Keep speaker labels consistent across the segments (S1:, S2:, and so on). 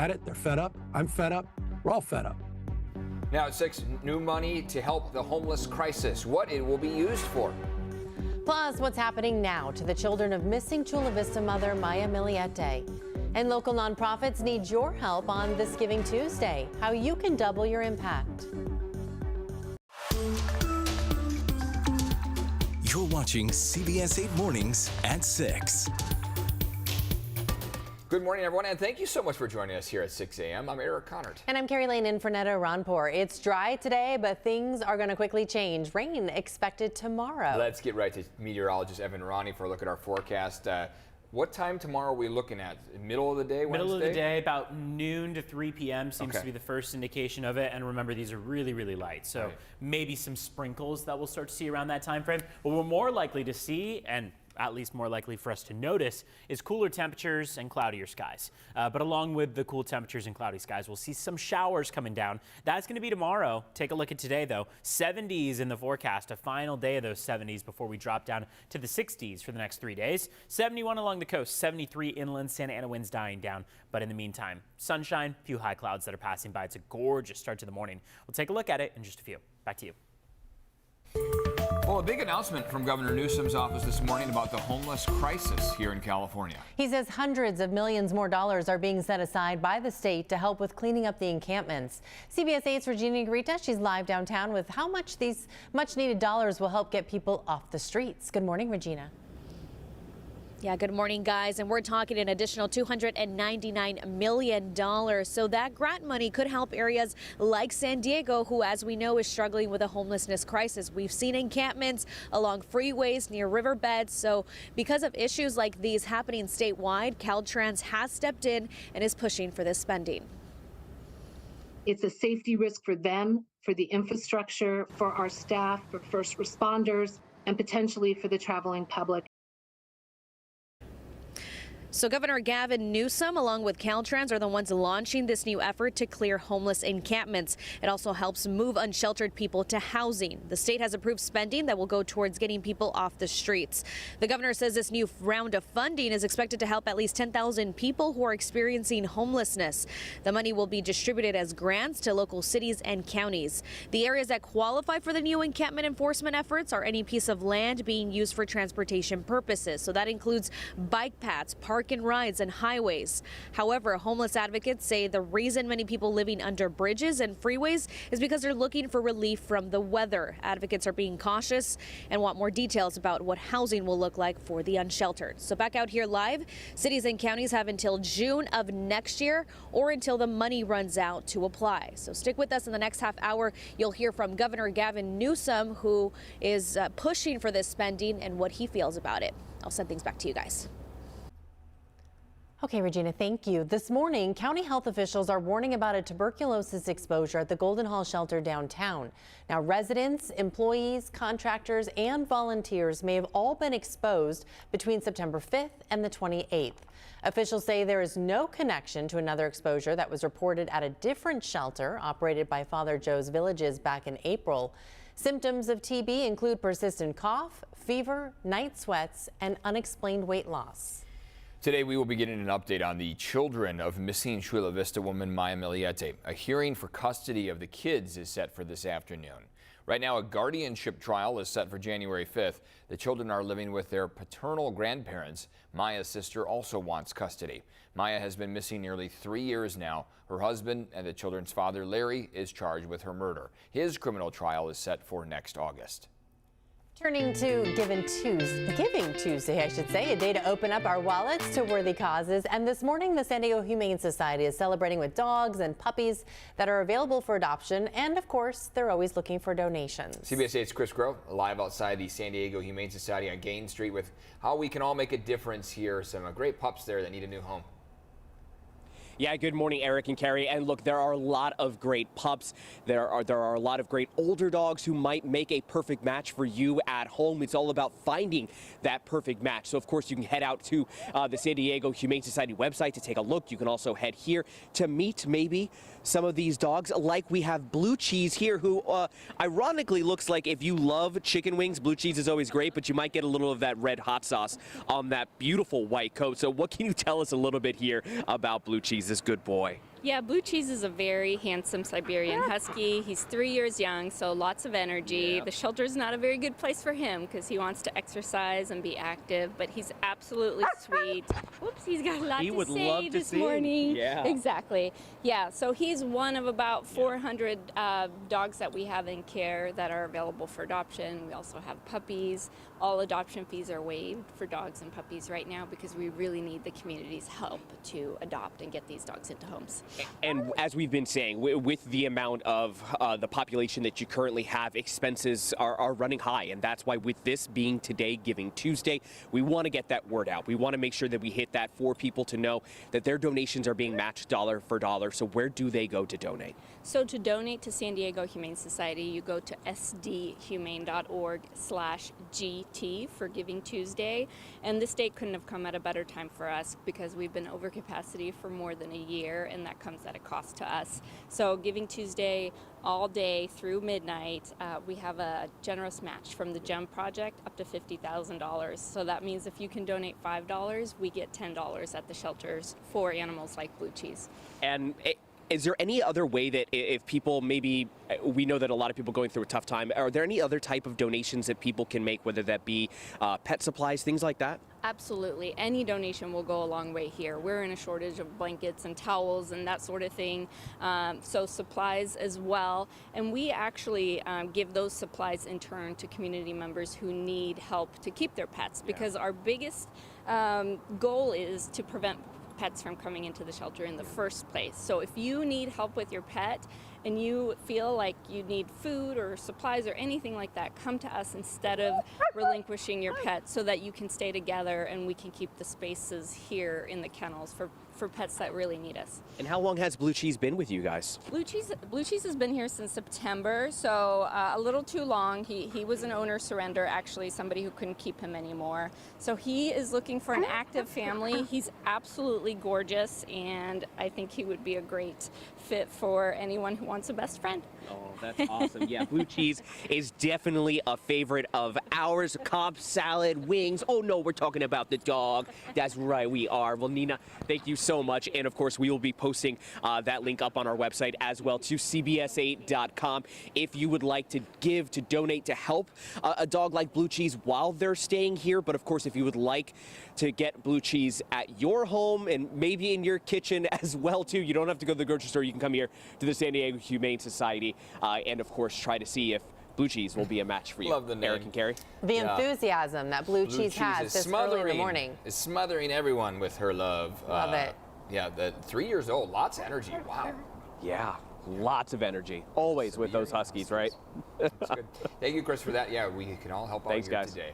S1: at it. They're fed up. I'm fed up. We're all fed up.
S2: Now at 6, new money to help the homeless crisis. What it will be used for.
S3: Plus, what's happening now to the children of missing Chula Vista mother Maya Miliete. And local nonprofits need your help on this Giving Tuesday, how you can double your impact.
S4: You're watching CBS 8 Mornings at 6.
S2: Good morning, everyone, and thank you so much for joining us here at 6 a.m. I'm Eric Connard.
S3: And I'm Carrie Lane in for Netta Ranpur. It's dry today, but things are going to quickly change. Rain expected tomorrow.
S2: Let's get right to meteorologist Evan Ronnie for a look at our forecast. What time tomorrow are we looking at? Middle of the day, Wednesday?
S5: Middle of the day, about noon to 3 p.m. seems to be the first indication of it. And remember, these are really, really light. So maybe some sprinkles that we'll start to see around that time frame. What we're more likely to see, and at least more likely for us to notice, is cooler temperatures and cloudier skies. But along with the cool temperatures and cloudy skies, we'll see some showers coming down. That's going to be tomorrow. Take a look at today, though. 70s in the forecast, a final day of those 70s before we drop down to the 60s for the next 3 days. 71 along the coast, 73 inland, Santa Ana winds dying down. But in the meantime, sunshine, few high clouds that are passing by. It's a gorgeous start to the morning. We'll take a look at it in just a few. Back to you.
S2: Well, a big announcement from Governor Newsom's office this morning about the homeless crisis here in California.
S3: He says hundreds of millions more dollars are being set aside by the state to help with cleaning up the encampments. CBS 8's Regina Garita, she's live downtown with how much these much needed dollars will help get people off the streets. Good morning, Regina.
S6: Yeah, good morning, guys. And we're talking an additional $299 million. So that grant money could help areas like San Diego, who, as we know, is struggling with a homelessness crisis. We've seen encampments along freeways near riverbeds. So because of issues like these happening statewide, Caltrans has stepped in and is pushing for this spending.
S7: It's a safety risk for them, for the infrastructure, for our staff, for first responders, and potentially for the traveling public.
S6: So Governor Gavin Newsom, along with Caltrans, are the ones launching this new effort to clear homeless encampments. It also helps move unsheltered people to housing. The state has approved spending that will go towards getting people off the streets. The governor says this new round of funding is expected to help at least 10,000 people who are experiencing homelessness. The money will be distributed as grants to local cities and counties. The areas that qualify for the new encampment enforcement efforts are any piece of land being used for transportation purposes. So that includes bike paths, park and rides, and highways. However, homeless advocates say the reason many people living under bridges and freeways is because they're looking for relief from the weather. Advocates are being cautious and want more details about what housing will look like for the unsheltered. So back out here live, cities and counties have until June of next year or until the money runs out to apply. So stick with us in the next half hour. You'll hear from Governor Gavin Newsom, who is pushing for this spending and what he feels about it. I'll send things back to you guys.
S3: Okay, Regina, thank you. This morning, county health officials are warning about a tuberculosis exposure at the Golden Hall shelter downtown. Now, residents, employees, contractors, and volunteers may have all been exposed between September 5th and the 28th. Officials say there is no connection to another exposure that was reported at a different shelter operated by Father Joe's Villages back in April. Symptoms of TB include persistent cough, fever, night sweats, and unexplained weight loss.
S2: Today, we will be getting an update on the children of missing Chula Vista woman Maya Miliete. A hearing for custody of the kids is set for this afternoon. Right now, a guardianship trial is set for January 5th. The children are living with their paternal grandparents. Maya's sister also wants custody. Maya has been missing nearly 3 years now. Her husband and the children's father, Larry, is charged with her murder. His criminal trial is set for next August.
S3: Turning to Giving Tuesday, I should say, a day to open up our wallets to worthy causes. And this morning, the San Diego Humane Society is celebrating with dogs and puppies that are available for adoption. And of course, they're always looking for donations.
S2: CBS 8's Chris Grove live outside the San Diego Humane Society on Gain Street with how we can all make a difference here. Some great pups there that need a new home.
S8: Yeah, good morning, Eric and Carrie. And look, there are a lot of great pups. There are a lot of great older dogs who might make a perfect match for you at home. It's all about finding that perfect match. So, of course, you can head out to the San Diego Humane Society website to take a look. You can also head here to meet maybe some of these dogs, like we have Blue Cheese here, who ironically looks like if you love chicken wings, Blue Cheese is always great, but you might get a little of that red hot sauce on that beautiful white coat. So what can you tell us a little bit here about Blue Cheese, this good boy?
S9: Yeah, Blue Cheese is a very handsome Siberian Husky. He's 3 years young, so lots of energy.
S8: Yeah.
S9: The shelter's not a very good place for him because he wants to exercise and be active, but he's absolutely sweet. Whoops, he's got a lot
S8: He
S9: to
S8: would
S9: say
S8: love to
S9: this
S8: sing.
S9: morning.
S8: Yeah.
S9: Exactly. Yeah, so he's one of about 400 dogs that we have in care that are available for adoption. We also have puppies. All adoption fees are waived for dogs and puppies right now because we really need the community's help to adopt and get these dogs into homes.
S8: And as we've been saying, with the amount of the population that you currently have, expenses are running high. And that's why with this being today, Giving Tuesday, we want to get that word out. We want to make sure that we hit that for people to know that their donations are being matched dollar for dollar. So where do they go to donate?
S9: So to donate to San Diego Humane Society, you go to sdhumane.org/GT for Giving Tuesday. And this date couldn't have come at a better time for us because we've been over capacity for more than a year, and that comes at a cost to us. So Giving Tuesday all day through midnight, we have a generous match from the GEM project up to $50,000. So that means if you can donate $5, we get $10 at the shelters for animals like Blue Cheese.
S8: And is there any other way that if people maybe, we know that a lot of people going through a tough time, are there any other type of donations that people can make, whether that be pet supplies, things like that?
S9: Absolutely. Any donation will go a long way here. We're in a shortage of blankets and towels and that sort of thing, so supplies as well. And we actually give those supplies in turn to community members who need help to keep their pets, because our biggest goal is to prevent pets from coming into the shelter in the first place. So if you need help with your pet and you feel like you need food or supplies or anything like that, come to us instead of relinquishing your pet so that you can stay together and we can keep the spaces here in the kennels for pets that really need us.
S8: And how long has Blue Cheese been with you guys?
S9: Blue Cheese has been here since September, so a little too long. He was an owner surrender, actually, somebody who couldn't keep him anymore. So he is looking for an active family. He's absolutely gorgeous, and I think he would be a great fit for anyone who wants a best friend.
S8: Oh, that's awesome. Yeah, Blue Cheese is definitely a favorite of ours. Cobb salad, wings. Oh, no, we're talking about the dog. That's right, we are. Well, Nina, thank you so much. And, of course, we will be posting that link up on our website as well to cbs8.com. If you would like to give, to donate, to help a dog like Blue Cheese while they're staying here. But, of course, if you would like to get Blue Cheese at your home and maybe in your kitchen as well, too, you don't have to go to the grocery store. You can come here to the San Diego Humane Society and, of course, try to see if Blue Cheese will be a match for you.
S2: Love the name.
S8: Eric and Carrie.
S3: The enthusiasm that Blue Cheese has this early in the morning.
S2: Is smothering everyone with her love.
S3: Love it.
S2: Yeah, 3 years old, lots of energy. Wow.
S8: Yeah, lots of energy. Always with those Huskies, right?
S2: That's good. Thank you, Chris, for that. Yeah, we can all help out
S8: Thanks,
S2: here
S8: guys.
S2: today.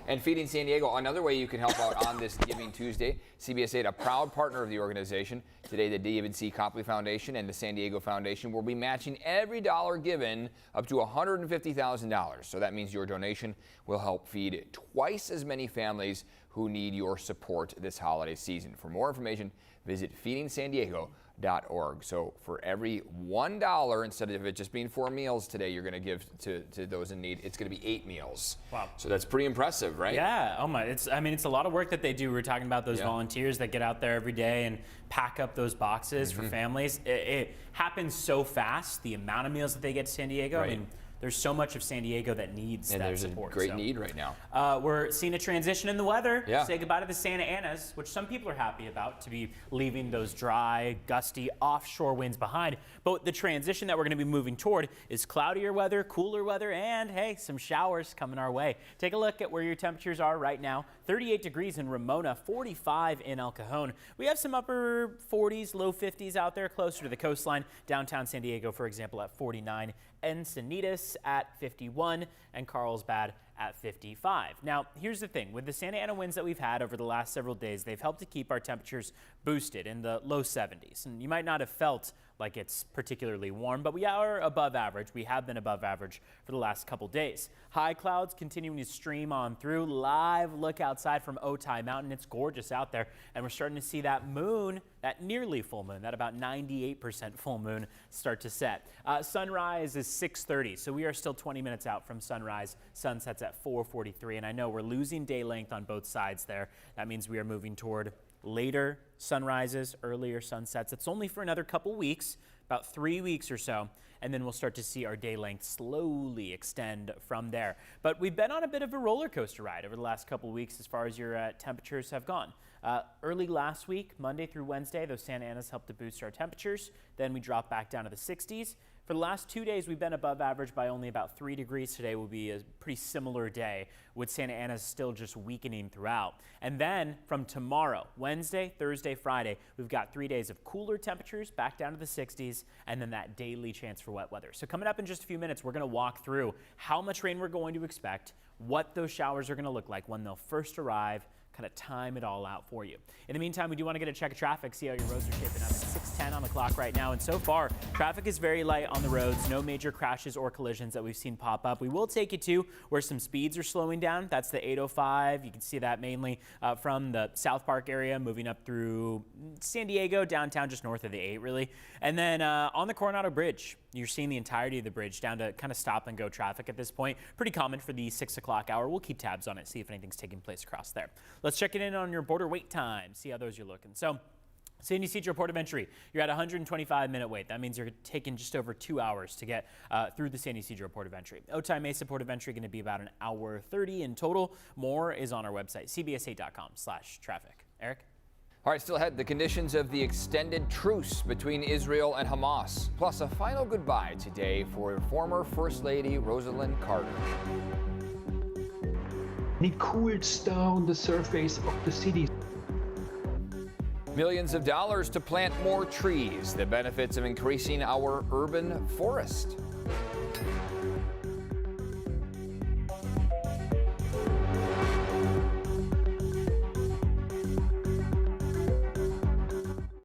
S2: And Feeding San Diego, another way you can help out on this Giving Tuesday. CBS 8, a proud partner of the organization. Today, the David C. Copley Foundation and the San Diego Foundation will be matching every dollar given up to $150,000. So that means your donation will help feed twice as many families who need your support this holiday season. For more information, visit feedingsandiego.org. So for every $1, instead of it just being 4 meals today, you're going to give to those in need, it's going to be 8 meals.
S5: Wow.
S2: So that's pretty impressive, right?
S5: Yeah. Oh my. It's a lot of work that they do. We're talking about those volunteers that get out there every day and pack up those boxes for families. It happens so fast. The amount of meals that they get to San Diego.
S2: Right.
S5: I mean, there's so much of San Diego that needs
S2: And
S5: that
S2: there's
S5: support.
S2: a great need right now.
S5: We're seeing a transition in the weather.
S2: Yeah.
S5: Say goodbye to the Santa Anas, which some people are happy about, to be leaving those dry, gusty offshore winds behind. But the transition that we're going to be moving toward is cloudier weather, cooler weather, and hey, some showers coming our way. Take a look at where your temperatures are right now. 38 degrees in Ramona, 45 in El Cajon. We have some upper 40s, low 50s out there closer to the coastline. Downtown San Diego, for example, at 49. Encinitas at 51 and Carlsbad at 55. Now, here's the thing. With the Santa Ana winds that we've had over the last several days, they've helped to keep our temperatures boosted in the low 70s. And you might not have felt like it's particularly warm, but we are above average. We have been above average for the last couple days. High clouds continuing to stream on through. Live look outside from Otay Mountain. It's gorgeous out there. And we're starting to see that moon, that nearly full moon, that about 98% full moon start to set. Sunrise is 6:30, so we are still 20 minutes out from sunrise. Sun sets at 4:43, and I know we're losing day length on both sides there. That means we are moving toward later sunrises, earlier sunsets. It's only for another couple weeks, about 3 weeks or so, and then we'll start to see our day length slowly extend from there. But we've been on a bit of a roller coaster ride over the last couple weeks as far as your temperatures have gone. Early last week, Monday through Wednesday, those Santa Anas helped to boost our temperatures. Then we dropped back down to the 60s. For the last 2 days, we've been above average by only about 3 degrees. Today will be a pretty similar day, with Santa Ana still just weakening throughout. And then from tomorrow, Wednesday, Thursday, Friday, we've got 3 days of cooler temperatures back down to the 60s, and then that daily chance for wet weather. So coming up in just a few minutes, we're going to walk through how much rain we're going to expect, what those showers are going to look like when they'll first arrive, kind of time it all out for you. In the meantime, we do want to get a check of traffic, see how your roads are shaping up. It's 6:10 on the clock right now, and so far, traffic is very light on the roads. No major crashes or collisions that we've seen pop up. We will take you to where some speeds are slowing down. That's the 805. You can see that mainly from the South Park area, moving up through San Diego, downtown, just north of the 8, really. And then on the Coronado Bridge, you're seeing the entirety of the bridge down to kind of stop and go traffic at this point. Pretty common for the 6 o'clock hour. We'll keep tabs on it, see if anything's taking place across there. Let's check it in on your border wait time, see how those are looking. So, San Ysidro Port of Entry, you're at 125-minute wait. That means you're taking just over 2 hours to get through the San Ysidro Port of Entry. Otay Mesa Port of Entry going to be about an hour 30 in total. More is on our website, cbs8.com/traffic. Eric?
S2: All right, still ahead, the conditions of the extended truce between Israel and Hamas, plus a final goodbye today for former First Lady Rosalind Carter.
S10: It cools down the surface of the city.
S2: Millions of dollars to plant more trees, the benefits of increasing our urban forest.